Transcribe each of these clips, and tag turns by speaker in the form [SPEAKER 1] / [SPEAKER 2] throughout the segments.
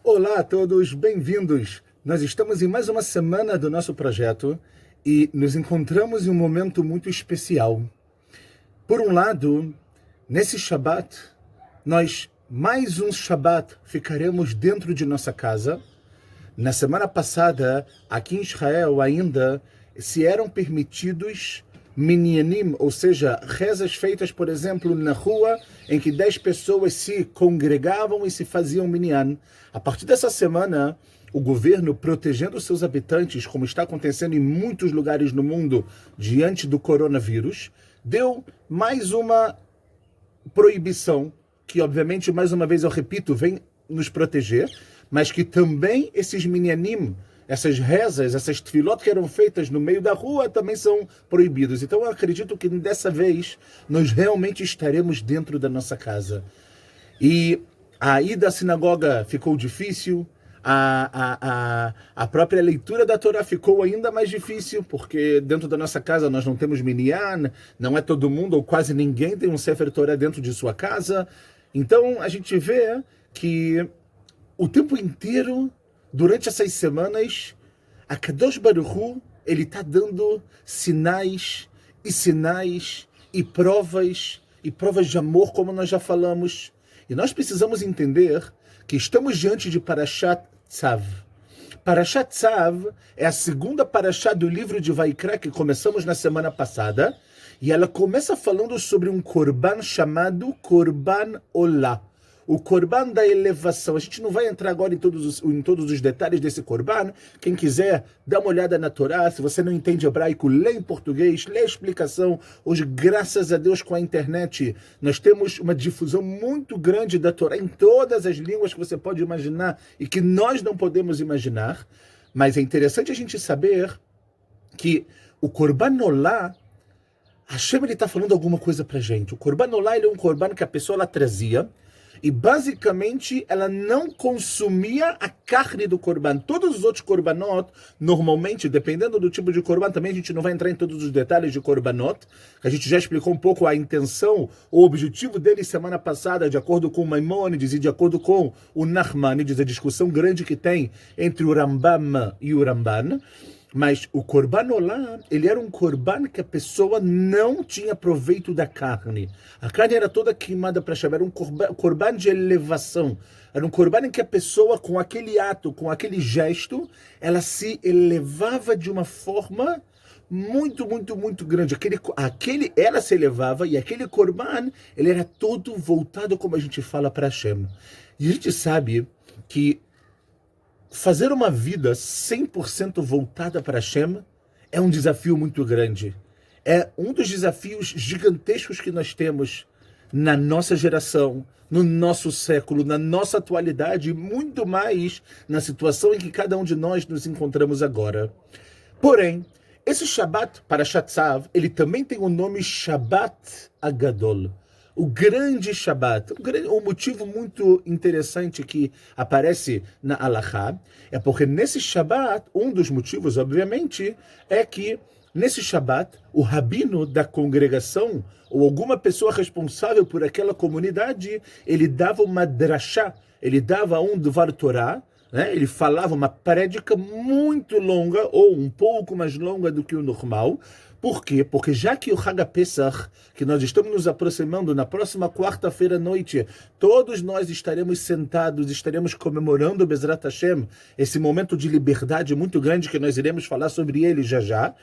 [SPEAKER 1] Olá a todos, bem-vindos! Nós estamos em mais uma semana do nosso projeto e nos encontramos em um momento muito especial. Por um lado, nesse Shabat, nós mais um Shabat ficaremos dentro de nossa casa. Na semana passada, aqui em Israel ainda, se eram permitidos minyanim, ou seja, rezas feitas, por exemplo, na rua, em que 10 pessoas se congregavam e se faziam minyan. A partir dessa semana, o governo, protegendo seus habitantes, como está acontecendo em muitos lugares no mundo, diante do coronavírus, deu mais uma proibição, que obviamente, mais uma vez eu repito, vem nos proteger, mas que também esses minyanim, essas rezas, essas tefilot que eram feitas no meio da rua também são proibidos. Então eu acredito que dessa vez nós realmente estaremos dentro da nossa casa. E a ida à sinagoga ficou difícil, a própria leitura da Torá ficou ainda mais difícil, porque dentro da nossa casa nós não temos minyan, não é todo mundo ou quase ninguém tem um Sefer Torá dentro de sua casa. Então a gente vê que o tempo inteiro, durante essas semanas, a Kadosh Baruch Hu, ele está dando sinais e provas de amor, como nós já falamos. E nós precisamos entender que estamos diante de Parashat Tzav. Parashat Tzav é a segunda Parashá do livro de Vaikra, que começamos na semana passada, e ela começa falando sobre um korban chamado Korban Olá. O Korban da elevação. A gente não vai entrar agora em todos os detalhes desse Korban. Quem quiser, dá uma olhada na Torá. Se você não entende hebraico, lê em português, lê a explicação. Hoje, graças a Deus, com a internet, nós temos uma difusão muito grande da Torá em todas as línguas que você pode imaginar e que nós não podemos imaginar. Mas é interessante a gente saber que o Korban Olá, Hashem está falando alguma coisa pra gente. O Korban Olá, ele é um Korban que a pessoa ela trazia, e basicamente ela não consumia a carne do korban. Todos os outros korbanot, normalmente, dependendo do tipo de korban, também a gente não vai entrar em todos os detalhes de korbanot, que a gente já explicou um pouco a intenção, o objetivo dele semana passada, de acordo com o Maimônides e de acordo com o Nachmanides, a discussão grande que tem entre o Rambam e o Ramban. Mas o Korban Olá, ele era um Korban que a pessoa não tinha proveito da carne. A carne era toda queimada para Shabbat. Era um Korban de elevação. Era um Korban em que a pessoa, com aquele ato, com aquele gesto, ela se elevava de uma forma muito, muito, muito grande. Ela se elevava e aquele Korban, ele era todo voltado, como a gente fala, para Hashem. E a gente sabe que fazer uma vida 100% voltada para Hashem é um desafio muito grande. É um dos desafios gigantescos que nós temos na nossa geração, no nosso século, na nossa atualidade e muito mais na situação em que cada um de nós nos encontramos agora. Porém, esse Shabbat, Parashat Tzav, ele também tem o nome Shabbat Agadol. O grande Shabbat, um motivo muito interessante que aparece na Halachá, é porque nesse Shabbat, um dos motivos, obviamente, é que nesse Shabbat, o rabino da congregação, ou alguma pessoa responsável por aquela comunidade, ele dava uma drashá, ele dava um Dvar Torah, né? Ele falava uma prédica muito longa, ou um pouco mais longa do que o normal. Por quê? Porque já que o Hag HaPesach, que nós estamos nos aproximando na próxima quarta-feira à noite, todos nós estaremos sentados, estaremos comemorando Bezrat Hashem, esse momento de liberdade muito grande que nós iremos falar sobre ele já já.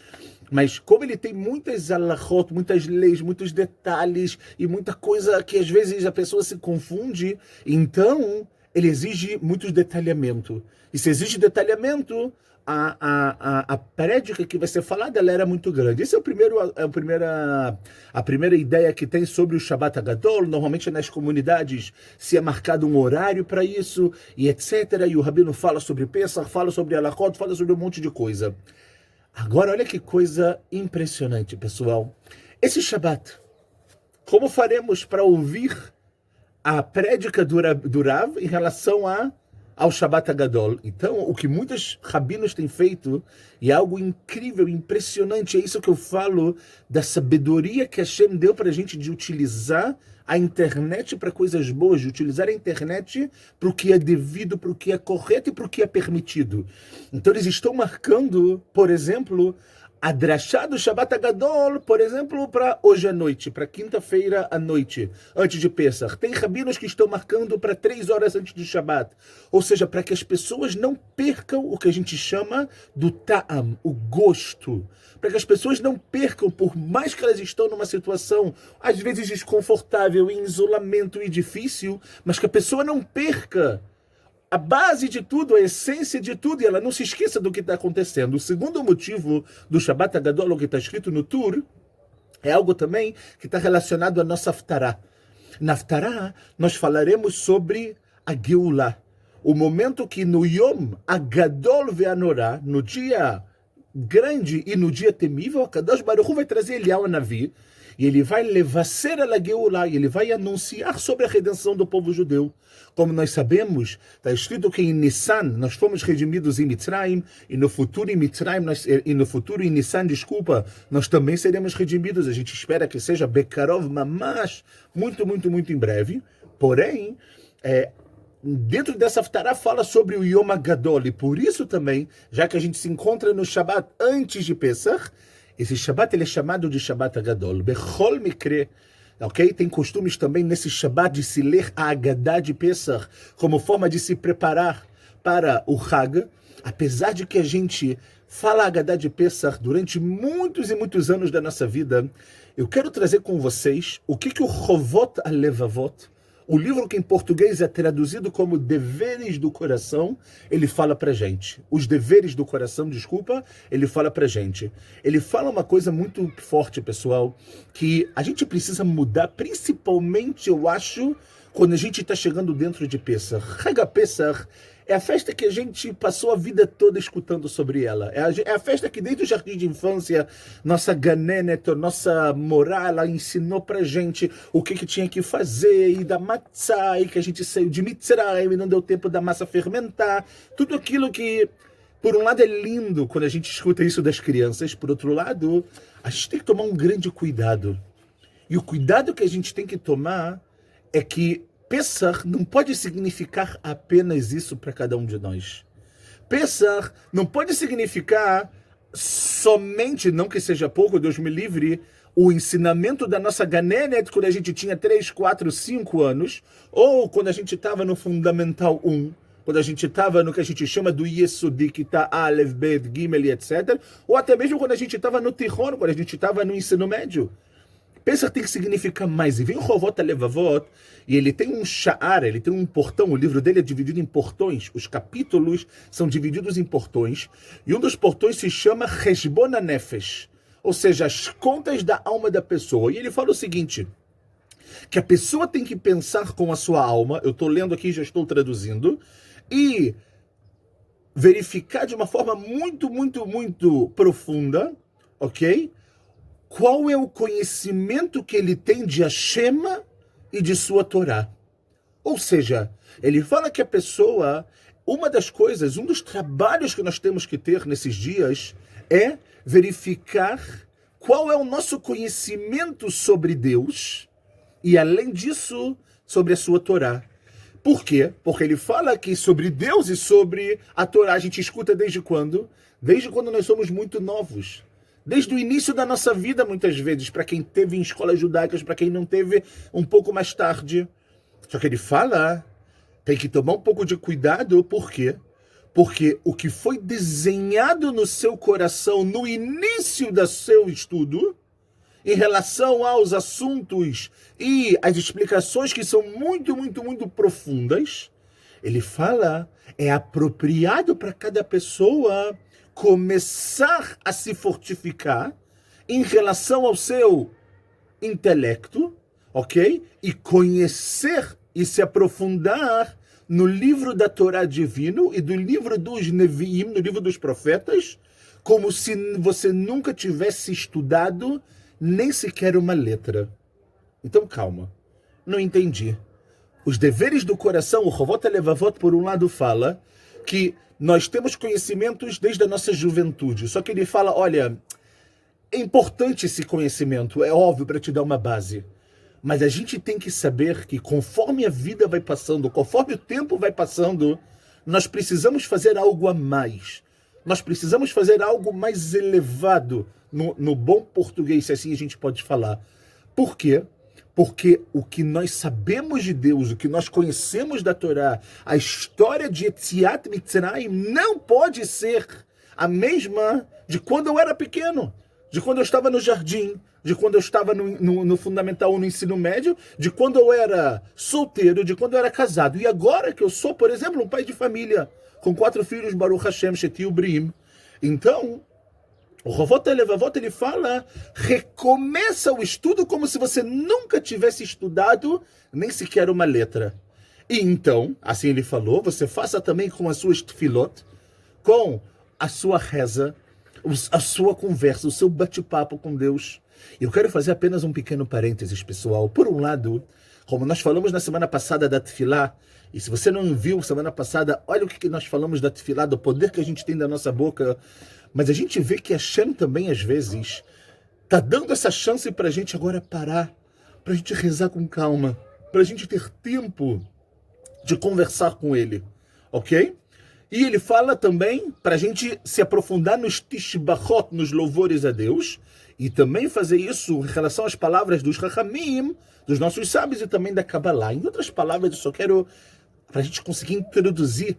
[SPEAKER 1] Mas como ele tem muitas halachot, muitas leis, muitos detalhes e muita coisa que às vezes a pessoa se confunde, então ele exige muito detalhamento. E se exige detalhamento, a prédica que vai ser falada, ela era muito grande. Essa é a primeira ideia que tem sobre o Shabbat Agadol. Normalmente nas comunidades se é marcado um horário para isso, e etc. E o rabino fala sobre Pesach, fala sobre Halachot, fala sobre um monte de coisa. Agora, olha que coisa impressionante, pessoal. Esse Shabbat, como faremos para ouvir a prédica do Rav em relação ao Shabbat Hagadol. Então, o que muitos rabinos têm feito, e é algo incrível, impressionante, é isso que eu falo da sabedoria que Hashem deu para a gente de utilizar a internet para coisas boas, de utilizar a internet para o que é devido, para o que é correto e para o que é permitido. Então, eles estão marcando, por exemplo, a drachá do Shabbat Hagadol, por exemplo, para hoje à noite, para quinta-feira à noite, antes de Pesach. Tem rabinos que estão marcando para 3 horas antes do Shabbat. Ou seja, para que as pessoas não percam o que a gente chama do ta'am, o gosto. Para que as pessoas não percam, por mais que elas estão numa situação, às vezes desconfortável, em isolamento e difícil, mas que a pessoa não perca a base de tudo, a essência de tudo, e ela não se esqueça do que está acontecendo. O segundo motivo do Shabbat Hagadol, que está escrito no Tur, é algo também que está relacionado à nossa Haftarah. Na Haftarah, nós falaremos sobre a Geulah, o momento que no Yom Hagadol ve'anorá, no dia grande e no dia temível, a Kadosh Baruch Hu vai trazer Eliyahu Navi, e ele vai levar a Geulah, e ele vai anunciar sobre a redenção do povo judeu. Como nós sabemos, está escrito que em Nissan nós fomos redimidos em Mitzrayim, e no futuro em Mitzrayim, em Nissan, nós também seremos redimidos. A gente espera que seja Bekarov Mamash, muito, muito, muito em breve. Porém, dentro dessa Haftarah fala sobre o Yom HaGadol, e por isso também, já que a gente se encontra no Shabbat antes de Pesach, esse Shabbat ele é chamado de Shabbat HaGadol. Bechol Mikre, ok? Tem costumes também nesse Shabbat de se ler a Haggadah de Pesach como forma de se preparar para o Hag. Apesar de que a gente fala a Haggadah de Pesach durante muitos e muitos anos da nossa vida, eu quero trazer com vocês o que o Chovot HaLevavot, o livro que em português é traduzido como Deveres do Coração, ele fala pra gente. Os Deveres do Coração, ele fala pra gente. Ele fala uma coisa muito forte, pessoal, que a gente precisa mudar, principalmente, eu acho, quando a gente está chegando dentro de Pesach. Hag Pesach é a festa que a gente passou a vida toda escutando sobre ela. É a festa que desde o jardim de infância, nossa Ganenet, nossa moral, ela ensinou pra gente o que tinha que fazer, e da matzah, e que a gente saiu de Mitzrayim e não deu tempo da massa fermentar. Tudo aquilo que, por um lado, é lindo quando a gente escuta isso das crianças. Por outro lado, a gente tem que tomar um grande cuidado. E o cuidado que a gente tem que tomar é que Pesach não pode significar apenas isso para cada um de nós. Pesach não pode significar somente, não que seja pouco, Deus me livre, o ensinamento da nossa Ganenet quando a gente tinha 3, 4, 5 anos, ou quando a gente estava no Fundamental 1, quando a gente estava no que a gente chama do Yesodi, que está Aleph, Bet, Gimel, etc., ou até mesmo quando a gente estava no Tichon, quando a gente estava no ensino médio. Pesach tem que significar mais. E vem o Chovot HaLevavot, e ele tem um sha'ar, ele tem um portão, o livro dele é dividido em portões, os capítulos são divididos em portões, e um dos portões se chama Cheshbon HaNefesh, ou seja, as contas da alma da pessoa. E ele fala o seguinte, que a pessoa tem que pensar com a sua alma, eu estou lendo aqui, já estou traduzindo, e verificar de uma forma muito, muito, muito profunda, ok? Qual é o conhecimento que ele tem de Hashem e de sua Torá. Ou seja, ele fala que a pessoa, uma das coisas, um dos trabalhos que nós temos que ter nesses dias é verificar qual é o nosso conhecimento sobre Deus e, além disso, sobre a sua Torá. Por quê? Porque ele fala que sobre Deus e sobre a Torá a gente escuta desde quando? Desde quando nós somos muito novos. Desde o início da nossa vida, muitas vezes, para quem teve em escolas judaicas, para quem não teve um pouco mais tarde. Só que ele fala, tem que tomar um pouco de cuidado, por quê? Porque o que foi desenhado no seu coração no início do seu estudo, em relação aos assuntos e as explicações que são muito, muito, muito profundas, ele fala, é apropriado para cada pessoa começar a se fortificar em relação ao seu intelecto, ok? E conhecer e se aprofundar no livro da Torá divino e do livro dos Neviim, no livro dos profetas, como se você nunca tivesse estudado nem sequer uma letra. Então calma, não entendi. os deveres do coração, o Chovot HaLevavot, por um lado, fala que nós temos conhecimentos desde a nossa juventude. Só que ele fala, olha, é importante esse conhecimento, é óbvio, para te dar uma base. Mas a gente tem que saber que conforme a vida vai passando, conforme o tempo vai passando, nós precisamos fazer algo a mais. Nós precisamos fazer algo mais elevado, no bom português, se assim a gente pode falar. Por quê? Porque o que nós sabemos de Deus, o que nós conhecemos da Torá, a história de Yetziat Mitzrayim não pode ser a mesma de quando eu era pequeno, de quando eu estava no jardim, de quando eu estava no Fundamental ou no ensino médio, de quando eu era solteiro, de quando eu era casado. E agora que eu sou, por exemplo, um pai de família, com 4 filhos, Baruch Hashem, Sheti Ubrim. Então, o Chovot HaLevavot, ele fala, recomeça o estudo como se você nunca tivesse estudado nem sequer uma letra. E então, assim ele falou, você faça também com as suas tefilot, com a sua reza, a sua conversa, o seu bate-papo com Deus. Eu quero fazer apenas um pequeno parênteses, pessoal. Por um lado, como nós falamos na semana passada da tefilá, e se você não viu semana passada, olha o que nós falamos da tefilá, do poder que a gente tem da nossa boca. Mas a gente vê que a Hashem também, às vezes, está dando essa chance para a gente agora parar, para a gente rezar com calma, para a gente ter tempo de conversar com Ele, ok? E ele fala também para a gente se aprofundar nos tishbachot, nos louvores a Deus, e também fazer isso em relação às palavras dos Chachamim, dos nossos sábios e também da Kabbalah. Em outras palavras, eu só quero, para a gente conseguir introduzir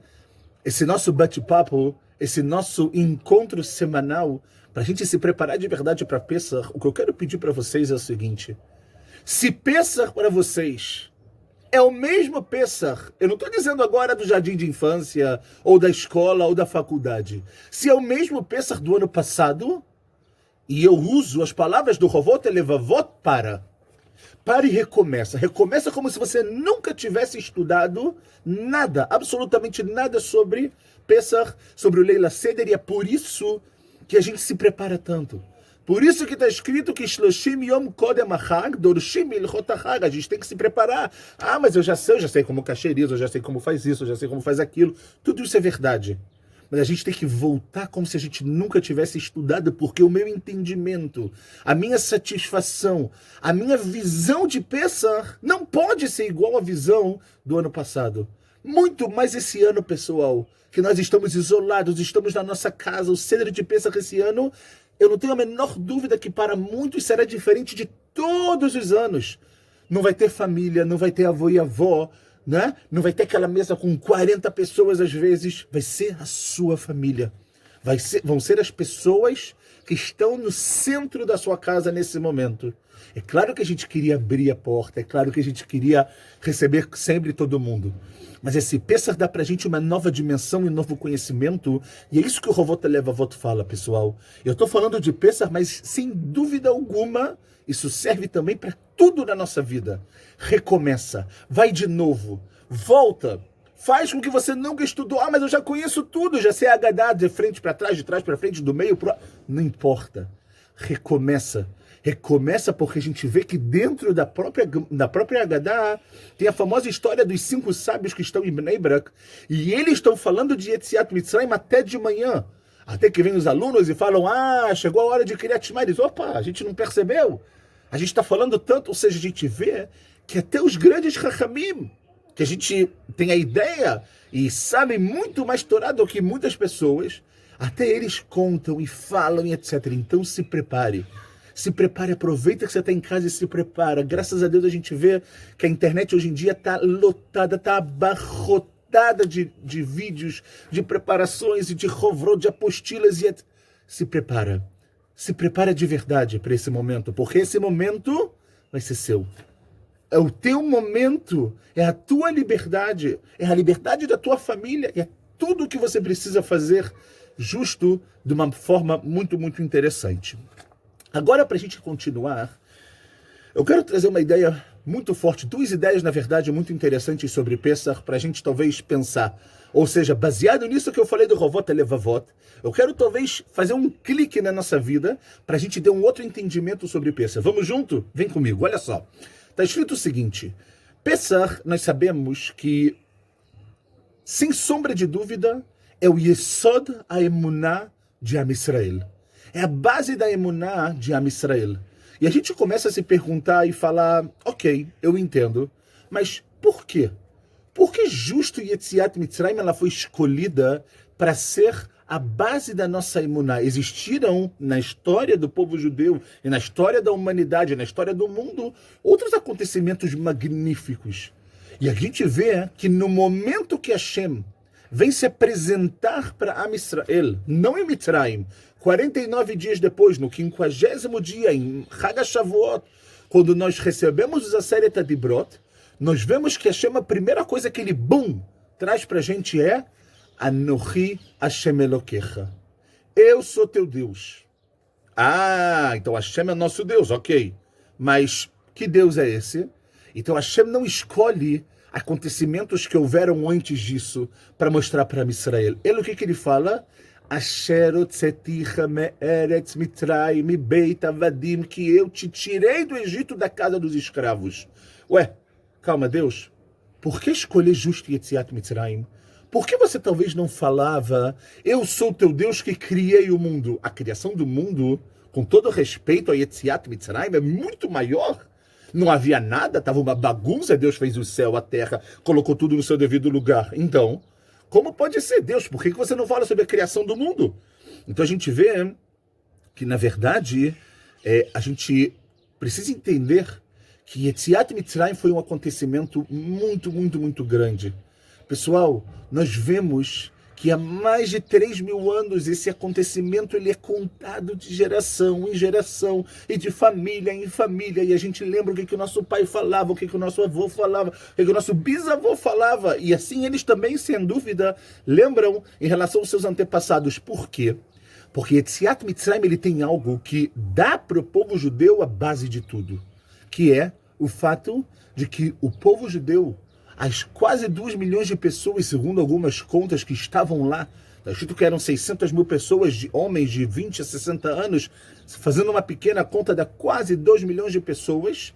[SPEAKER 1] esse nosso bate-papo, esse nosso encontro semanal, para a gente se preparar de verdade para Pessah, o que eu quero pedir para vocês é o seguinte: se Pessah para vocês é o mesmo Pessah, eu não estou dizendo agora do jardim de infância, ou da escola, ou da faculdade, se é o mesmo Pessah do ano passado, e eu uso as palavras do Chovot HaLevavot para e recomeça. Recomeça como se você nunca tivesse estudado nada, absolutamente nada sobre Pessah, sobre o Leila Seder, e é por isso que a gente se prepara tanto. Por isso que está escrito que Shloshim Yom Kodem Achag, Dorshim Ilchot Achag, a gente tem que se preparar. Ah, mas eu já sei como cacheriza, eu já sei como faz isso, eu já sei como faz aquilo. Tudo isso é verdade. Mas a gente tem que voltar como se a gente nunca tivesse estudado, porque o meu entendimento, a minha satisfação, a minha visão de Pessah não pode ser igual à visão do ano passado. Muito mais esse ano, pessoal, que nós estamos isolados, estamos na nossa casa, o Seder de Pessah esse ano, eu não tenho a menor dúvida que para muitos será diferente de todos os anos. Não vai ter família, não vai ter avô e avó, né? Não vai ter aquela mesa com 40 pessoas às vezes. Vai ser a sua família. Vão ser as pessoas que estão no centro da sua casa nesse momento. É claro que a gente queria abrir a porta, é claro que a gente queria receber sempre todo mundo. Mas esse Pessah dá pra gente uma nova dimensão e um novo conhecimento, e é isso que o Chovot HaLevavot fala, pessoal. Eu tô falando de Pessah, mas sem dúvida alguma, isso serve também para tudo na nossa vida. Recomeça, vai de novo, volta, faz com que você nunca estudou. Ah, mas eu já conheço tudo, já sei Haggadah de frente para trás, de trás para frente, do meio para... Não importa, recomeça. Recomeça porque a gente vê que dentro da própria Haggadah tem a famosa história dos 5 sábios que estão em Bnei Brak, e eles estão falando de Yetziat Mitzrayim até de manhã. Até que vem os alunos e falam, chegou a hora de Kriyat Shema. Eles, opa, a gente não percebeu. A gente está falando tanto, ou seja, a gente vê que até os grandes Chachamim, que a gente tem a ideia e sabem muito mais Torá do que muitas pessoas, até eles contam e falam e etc. Então se prepare. Se prepare, aproveita que você está em casa e se prepara. Graças a Deus a gente vê que a internet hoje em dia está lotada, está abarrotada de vídeos, de preparações e de rovrot, de apostilas e etc. Se prepara. Se prepara de verdade para esse momento, porque esse momento vai ser seu. É o teu momento, é a tua liberdade, é a liberdade da tua família, é tudo o que você precisa fazer justo de uma forma muito, muito interessante. Agora, para a gente continuar, eu quero trazer uma ideia muito forte, 2 ideias, na verdade, muito interessantes sobre Pessah, para a gente talvez pensar. Ou seja, baseado nisso que eu falei do Chovot HaLevavot, eu quero talvez fazer um clique na nossa vida, para a gente ter um outro entendimento sobre Pessah. Vamos junto? Vem comigo, olha só. Está escrito o seguinte, Pesach, nós sabemos que, sem sombra de dúvida, é o Yesod HaEmuná de Am Israel. É a base da Emuná de Am Israel. E a gente começa a se perguntar e falar, ok, eu entendo, mas por quê? Por que justo Yetziat Mitzrayim ela foi escolhida para ser a base da nossa emuná? Existiram na história do povo judeu e na história da humanidade, na história do mundo, outros acontecimentos magníficos. E a gente vê que no momento que Hashem vem se apresentar para Am Israel, não em Mitzrayim, 49 dias depois, no 50º dia, em Chag HaShavuot, quando nós recebemos os Aseret HaDibrot, nós vemos que Hashem, a primeira coisa que ele, traz para a gente é Anochi Hashem Elokecha. Eu sou teu Deus. Ah, então Hashem é nosso Deus, ok. Mas que Deus é esse? Então Hashem não escolhe acontecimentos que houveram antes disso para mostrar para Israel. Ele, o que ele fala? Asher otzeticha me'eretz Mitzrayim mibeit avadim, que eu te tirei do Egito da casa dos escravos. Ué, calma, Deus, por que escolher justo Yetziat Mitzrayim? Por que você talvez não falava, eu sou teu Deus que criei o mundo? A criação do mundo, com todo respeito a Yetziat Mitzrayim, é muito maior. Não havia nada, estava uma bagunça, Deus fez o céu, a terra, colocou tudo no seu devido lugar. Então, como pode ser Deus? Por que você não fala sobre a criação do mundo? Então a gente vê que, na verdade, a gente precisa entender que Yetziat Mitzrayim foi um acontecimento muito, muito, muito grande. Pessoal, nós vemos que há mais de 3.000 anos esse acontecimento ele é contado de geração em geração e de família em família. E a gente lembra o que o nosso pai falava, o que o nosso avô falava, o que o nosso bisavô falava. E assim eles também, sem dúvida, lembram em relação aos seus antepassados. Por quê? Porque Yetziat Mitzrayim ele tem algo que dá para o povo judeu a base de tudo, que é o fato de que o povo judeu, as quase 2 milhões de pessoas, segundo algumas contas que estavam lá, está escrito que eram 600 mil pessoas, de homens de 20 a 60 anos, fazendo uma pequena conta de quase 2 milhões de pessoas,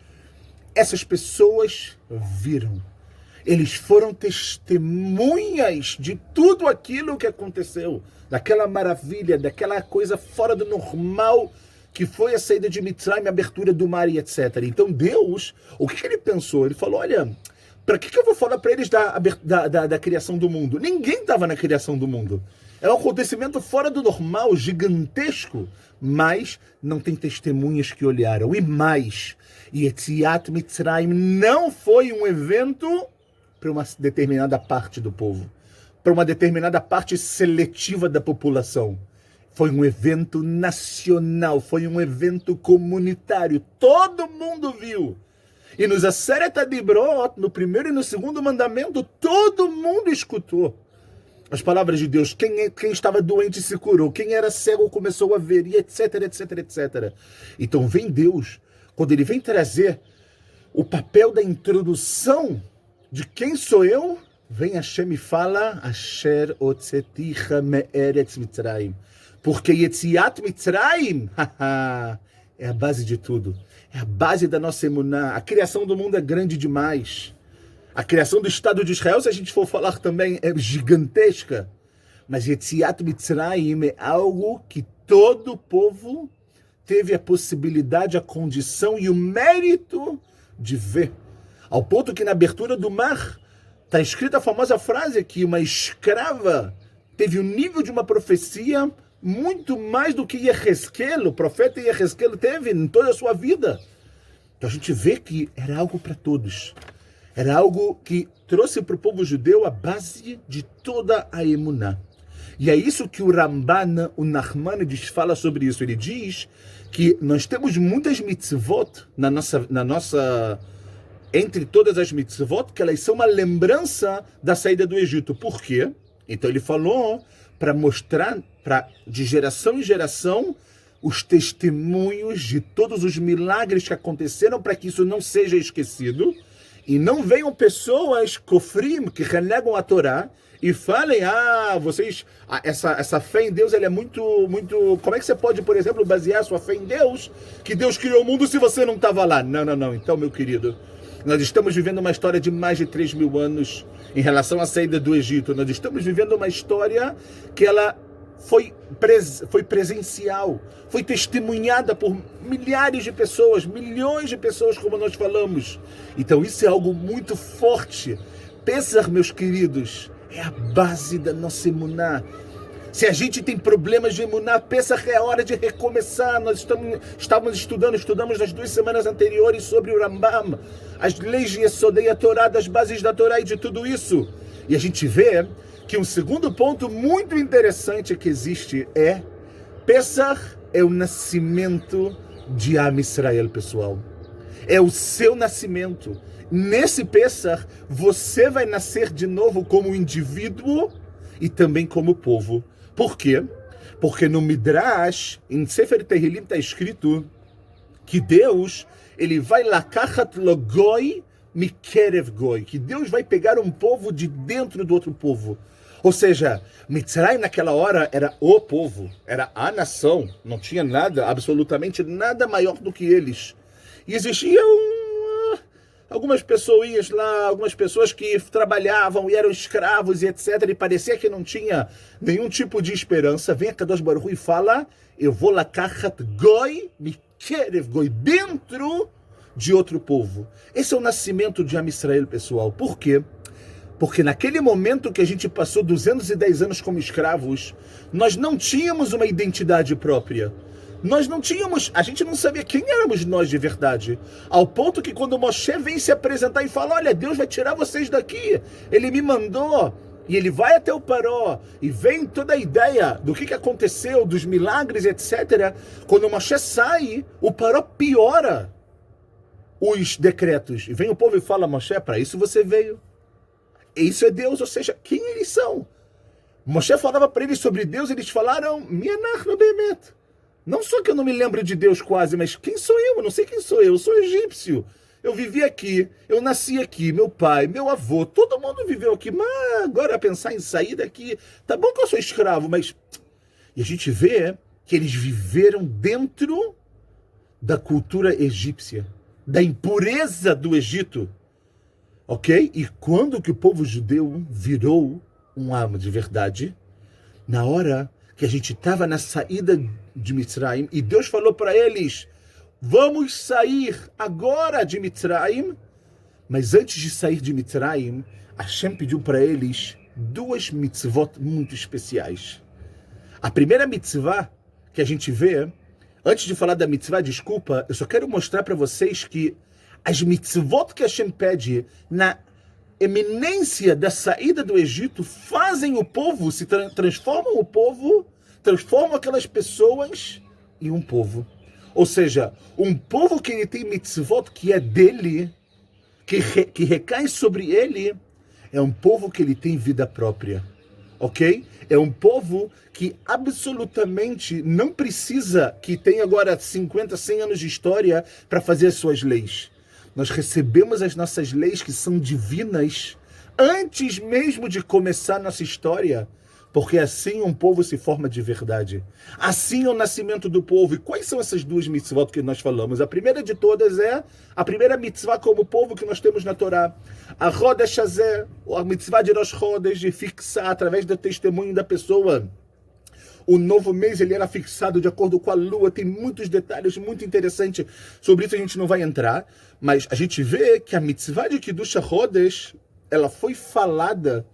[SPEAKER 1] essas pessoas viram. Eles foram testemunhas de tudo aquilo que aconteceu, daquela maravilha, daquela coisa fora do normal, que foi a saída de Mitzrayim, a abertura do mar e etc. Então Deus, o que ele pensou? Ele falou, olha, para que eu vou falar para eles da criação do mundo? Ninguém estava na criação do mundo. É um acontecimento fora do normal, gigantesco, mas não tem testemunhas que olharam. E mais, Yetziat Mitzrayim não foi um evento para uma determinada parte do povo, para uma determinada parte seletiva da população. Foi um evento nacional, foi um evento comunitário. Todo mundo viu. E nos Aseret HaDibrot, no primeiro e no segundo mandamento, todo mundo escutou as palavras de Deus. Quem estava doente se curou, quem era cego começou a ver, e etc, etc, etc. Então vem Deus, quando ele vem trazer o papel da introdução de quem sou eu, vem Hashem e fala, Asher otzeticha me'eretz Mitzrayim. Porque Yetziat Mitzrayim, é a base de tudo. É a base da nossa emuná. A criação do mundo é grande demais. A criação do Estado de Israel, se a gente for falar também, é gigantesca. Mas Yetziat Mitzrayim é algo que todo o povo teve a possibilidade, a condição e o mérito de ver. Ao ponto que na abertura do mar está escrita a famosa frase que uma escrava teve o nível de uma profecia muito mais do que Yehezkel, o profeta Yehezkel teve em toda a sua vida. Então a gente vê que era algo para todos. Era algo que trouxe para o povo judeu a base de toda a emuná. E é isso que o Ramban, o Nachmanides, fala sobre isso. Ele diz que nós temos muitas mitzvot na nossa entre todas as mitzvot, que elas são uma lembrança da saída do Egito. Por quê? Então ele falou para mostrar de geração em geração os testemunhos de todos os milagres que aconteceram, para que isso não seja esquecido e não venham pessoas kofrim, que renegam a Torá e falem, essa fé em Deus ela é muito, como é que você pode, por exemplo, basear sua fé em Deus, que Deus criou o mundo se você não estava lá? Não, então, meu querido, Nós estamos vivendo uma história de mais de 3.000 anos em relação à saída do Egito. Nós estamos vivendo uma história que ela foi presencial, foi testemunhada por milhares de pessoas, milhões de pessoas, como nós falamos. Então isso é algo muito forte. Pesach, meus queridos, é a base da nossa emuná. Se a gente tem problemas de emuná, Pesach é a hora de recomeçar. Nós estudamos nas 2 semanas anteriores sobre o Rambam, as leis de Yesod e a Torá, das bases da Torá e de tudo isso. E a gente vê que um segundo ponto muito interessante que existe é Pesach é o nascimento de Am Israel, pessoal. É o seu nascimento. Nesse Pesach, você vai nascer de novo como indivíduo e também como povo. Por quê? Porque no Midrash, em Sefer Tehilim, está escrito que Deus, ele vai lakachat lo goi mikerev goi, que Deus vai pegar um povo de dentro do outro povo. Ou seja, Mitzrayim naquela hora era o povo, era a nação, não tinha nada, absolutamente nada maior do que eles. E existiam algumas pessoas lá, algumas pessoas que trabalhavam e eram escravos e etc. E parecia que não tinha nenhum tipo de esperança. Vem a Kadosh Baruch Hu e fala, eu vou lakachat goi mikerev goi, dentro de outro povo. Esse é o nascimento de Am Israel, pessoal. Por quê? Porque naquele momento que a gente passou 210 anos como escravos, nós não tínhamos uma identidade própria. Nós não tínhamos, a gente não sabia quem éramos nós de verdade. Ao ponto que quando Moshe vem se apresentar e fala, olha, Deus vai tirar vocês daqui, ele me mandou, e ele vai até o Paró, e vem toda a ideia do que aconteceu, dos milagres, etc. Quando Moshe sai, o Paró piora os decretos. E vem o povo e fala, Moshe, para isso você veio. Isso é Deus, ou seja, quem eles são? Moshe falava para eles sobre Deus, eles falaram, Mianach no Bemet. Não só que eu não me lembro de Deus quase, mas quem sou eu? Eu não sei quem sou eu sou egípcio. Eu vivi aqui, eu nasci aqui, meu pai, meu avô, todo mundo viveu aqui, mas agora pensar em sair daqui, tá bom que eu sou escravo, mas... E a gente vê que eles viveram dentro da cultura egípcia, da impureza do Egito, ok? E quando que o povo judeu virou um amo de verdade? Na hora que a gente estava na saída de Mitzrayim, e Deus falou para eles, vamos sair agora de Mitzrayim, mas antes de sair de Mitzrayim, Hashem pediu para eles 2 mitzvot muito especiais. A primeira mitzvah que a gente vê, antes de falar da mitzvah, desculpa, eu só quero mostrar para vocês que as mitzvot que Hashem pede na eminência da saída do Egito fazem o povo, transformam o povo, transformam aquelas pessoas em um povo. Ou seja, um povo que ele tem mitzvot que é dele, que recai sobre ele, é um povo que ele tem vida própria. Ok? É um povo que absolutamente não precisa que tenha agora 50, 100 anos de história para fazer as suas leis. Nós recebemos as nossas leis que são divinas antes mesmo de começar a nossa história, porque assim um povo se forma de verdade. Assim é o nascimento do povo. E quais são essas 2 mitzvot que nós falamos? A primeira de todas é a primeira mitzvah como povo que nós temos na Torá. A Chodesh Hazeh, a mitzvah de Rosh Chodesh, de fixar através do testemunho da pessoa. O novo mês ele era fixado de acordo com a lua, tem muitos detalhes muito interessantes. Sobre isso a gente não vai entrar, mas a gente vê que a mitzvah de Kiddush HaChodesh, ela foi falada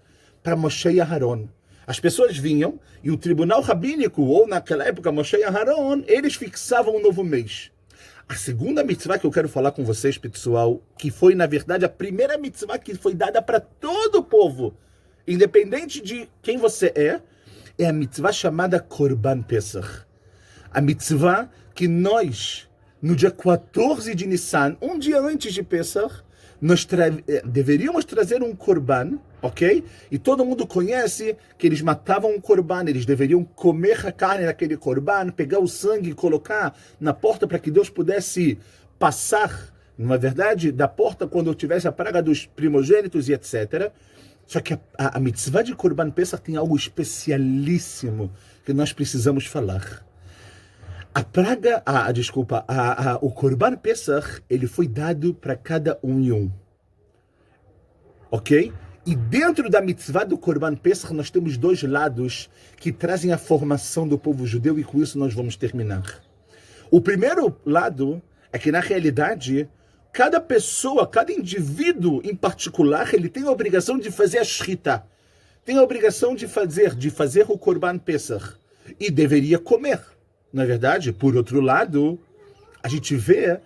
[SPEAKER 1] para Moshe e Aharon. As pessoas vinham e o tribunal rabínico, ou naquela época Moshe e Aharon, eles fixavam um novo mês. A segunda mitzvah que eu quero falar com vocês, pessoal, que foi na verdade a primeira mitzvah que foi dada para todo o povo, independente de quem você é a mitzvah chamada Korban Pesach. A mitzvah que nós, no dia 14 de Nissan, um dia antes de Pesach, nós deveríamos trazer um Korban, ok? E todo mundo conhece que eles matavam um Korban, eles deveriam comer a carne daquele Korban, pegar o sangue e colocar na porta para que Deus pudesse passar, não é verdade, da porta quando tivesse a praga dos primogênitos e etc. Só que a mitzvah de Korban Pesach tem algo especialíssimo que nós precisamos falar. O Korban Pesach, ele foi dado para cada um e um. ok? E dentro da mitzvah do Korban Pesach nós temos dois lados que trazem a formação do povo judeu e com isso nós vamos terminar. O primeiro lado é que na realidade cada pessoa, cada indivíduo em particular, ele tem a obrigação de fazer a Shrita, tem a obrigação de fazer o Korban Pesach e deveria comer. Na verdade, por outro lado, a gente vê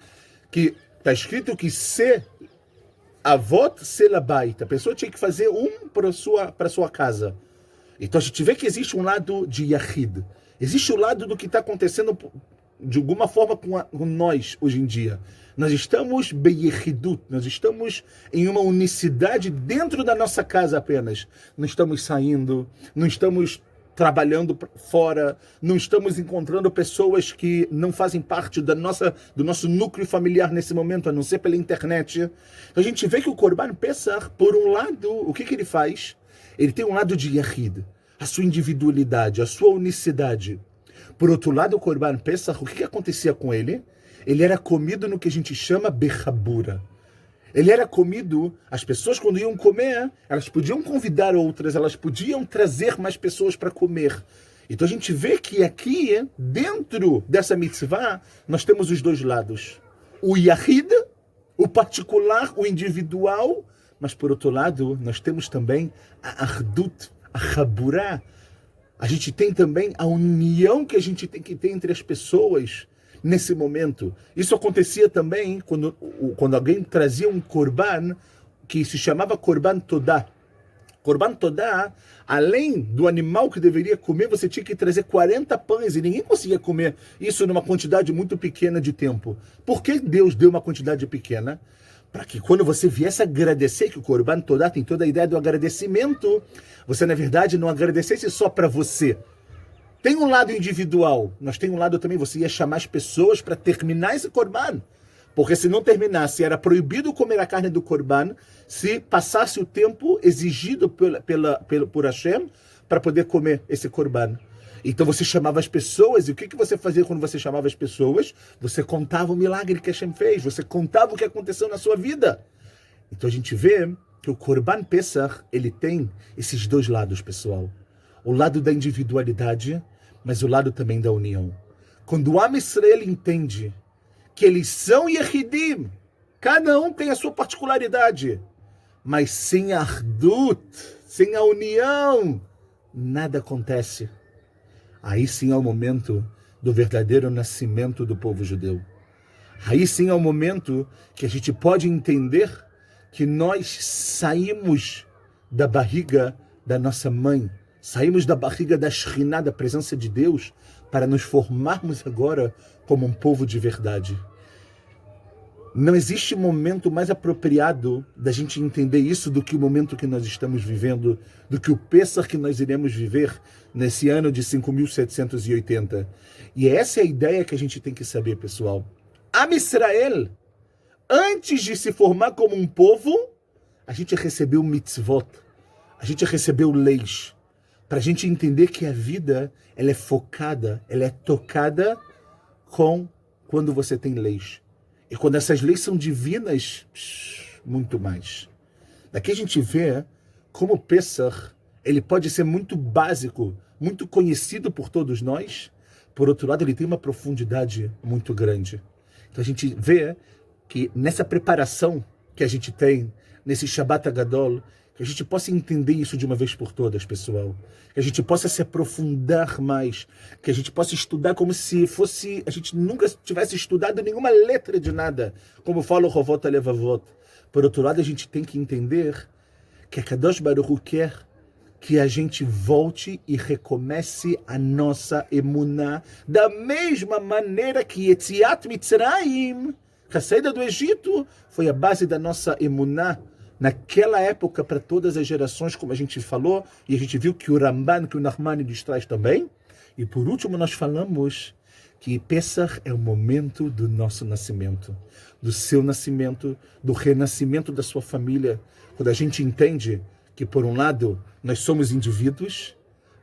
[SPEAKER 1] que está escrito que se avot selabait, a pessoa tinha que fazer para sua casa. Então a gente vê que existe um lado de Yahid. Existe o lado do que está acontecendo de alguma forma com nós hoje em dia. Nós estamos beyechidut, nós estamos em uma unicidade dentro da nossa casa apenas. Não estamos saindo, não estamos trabalhando fora, não estamos encontrando pessoas que não fazem parte do nosso núcleo familiar nesse momento, a não ser pela internet. Então a gente vê que o Korban Pesach, por um lado, o que ele faz? Ele tem um lado de Yahid, a sua individualidade, a sua unicidade. Por outro lado, o Korban Pesach, o que acontecia com ele? Ele era comido no que a gente chama bechabura. Ele era comido, as pessoas quando iam comer, elas podiam convidar outras, elas podiam trazer mais pessoas para comer. Então a gente vê que aqui, dentro dessa mitzvah, nós temos os dois lados. O Yahid, o particular, o individual, mas por outro lado, nós temos também a Ardut, a Chaburá. A gente tem também a união que a gente tem que ter entre as pessoas nesse momento. Isso acontecia também quando alguém trazia um korban que se chamava Korban Todá. Korban Todá, além do animal que deveria comer, você tinha que trazer 40 pães e ninguém conseguia comer isso numa quantidade muito pequena de tempo. Por que Deus deu uma quantidade pequena? Para que quando você viesse agradecer, que o Korban Todá tem toda a ideia do agradecimento, você na verdade não agradecesse só para você. Tem um lado individual, mas tem um lado também, você ia chamar as pessoas para terminar esse Korban. Porque se não terminasse, era proibido comer a carne do Korban se passasse o tempo exigido por Hashem para poder comer esse Korban. Então você chamava as pessoas, e o que você fazia quando você chamava as pessoas? Você contava o milagre que Hashem fez, você contava o que aconteceu na sua vida. Então a gente vê que o Korban Pesach, ele tem esses dois lados, pessoal. O lado da individualidade, mas o lado também da união. Quando o Am Israel entende que eles são Yehidim, cada um tem a sua particularidade, mas sem a Ardut, sem a união, nada acontece. Aí sim é o momento do verdadeiro nascimento do povo judeu. Aí sim é o momento que a gente pode entender que nós saímos da barriga da nossa mãe, saímos da barriga da Shekhinah, da presença de Deus, para nos formarmos agora como um povo de verdade. Não existe momento mais apropriado da gente entender isso do que o momento que nós estamos vivendo, do que o Pesach que nós iremos viver nesse ano de 5.780. E essa é a ideia que a gente tem que saber, pessoal. Am Israel, antes de se formar como um povo, a gente recebeu mitzvot, a gente recebeu leis, para a gente entender que a vida ela é focada, ela é tocada quando você tem leis. E quando essas leis são divinas, muito mais. Daqui a gente vê como o Pesach, ele pode ser muito básico, muito conhecido por todos nós. Por outro lado, ele tem uma profundidade muito grande. Então a gente vê que nessa preparação que a gente tem, nesse Shabbat Gadol, que a gente possa entender isso de uma vez por todas, pessoal. Que a gente possa se aprofundar mais. Que a gente possa estudar como se fosse... A gente nunca tivesse estudado nenhuma letra de nada. Como fala o Rovot Alevavot. Por outro lado, a gente tem que entender que a Kadosh Baruch Hu quer que a gente volte e recomece a nossa emuná da mesma maneira que Yetziat Mitzrayim, a saída do Egito, foi a base da nossa emuná naquela época para todas as gerações, como a gente falou, e a gente viu que o Ramban, que o Nachmanides traz também. E por último nós falamos que Pesach é o momento do nosso nascimento, do seu nascimento, do renascimento da sua família, quando a gente entende que por um lado nós somos indivíduos,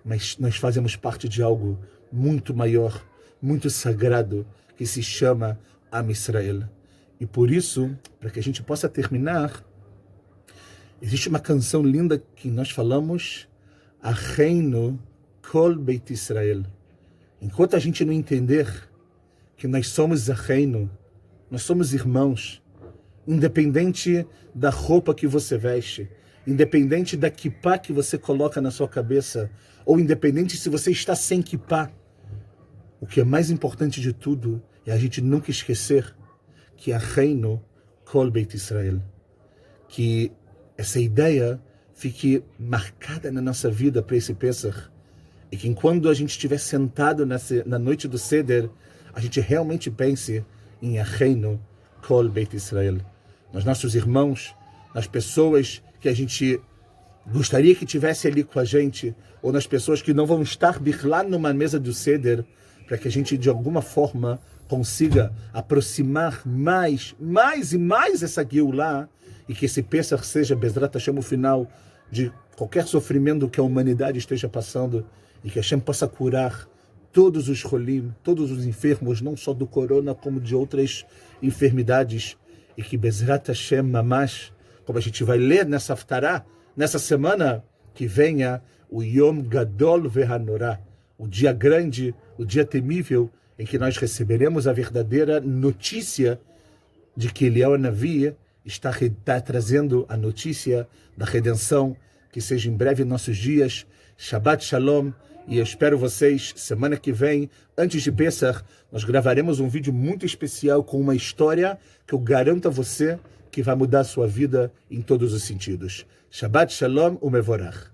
[SPEAKER 1] mas nós fazemos parte de algo muito maior, muito sagrado, que se chama Am Israel. E por isso, para que a gente possa terminar, Existe uma canção linda que nós falamos, Acheinu Kol Beit Israel. Enquanto a gente não entender que nós somos Acheinu, nós somos irmãos, independente da roupa que você veste, independente da kippá que você coloca na sua cabeça, ou independente se você está sem kippá, o que é mais importante de tudo é a gente nunca esquecer que Acheinu Kol Beit Israel. Que essa ideia fique marcada na nossa vida para esse Pesach, e que quando a gente estiver sentado na noite do Seder, a gente realmente pense em Acheinu Kol Beit Israel. Nos nossos irmãos, nas pessoas que a gente gostaria que tivesse ali com a gente, ou nas pessoas que não vão estar lá numa mesa do Seder, para que a gente de alguma forma consiga aproximar mais e mais essa Geulah, e que esse Pesach seja, Bezrat Hashem, o final de qualquer sofrimento que a humanidade esteja passando, e que Hashem possa curar todos os cholim, todos os enfermos, não só do corona, como de outras enfermidades, e que Bezrat Hashem Mamash, como a gente vai ler nessa Haftarah, nessa semana, que venha o Yom Gadol Vehanorah, o dia grande, o dia temível, em que nós receberemos a verdadeira notícia de que Eliyahu Navi está trazendo a notícia da redenção, que seja em breve em nossos dias. Shabbat Shalom, e eu espero vocês semana que vem, antes de Pesach, nós gravaremos um vídeo muito especial com uma história que eu garanto a você que vai mudar a sua vida em todos os sentidos. Shabbat Shalom, Umevorach.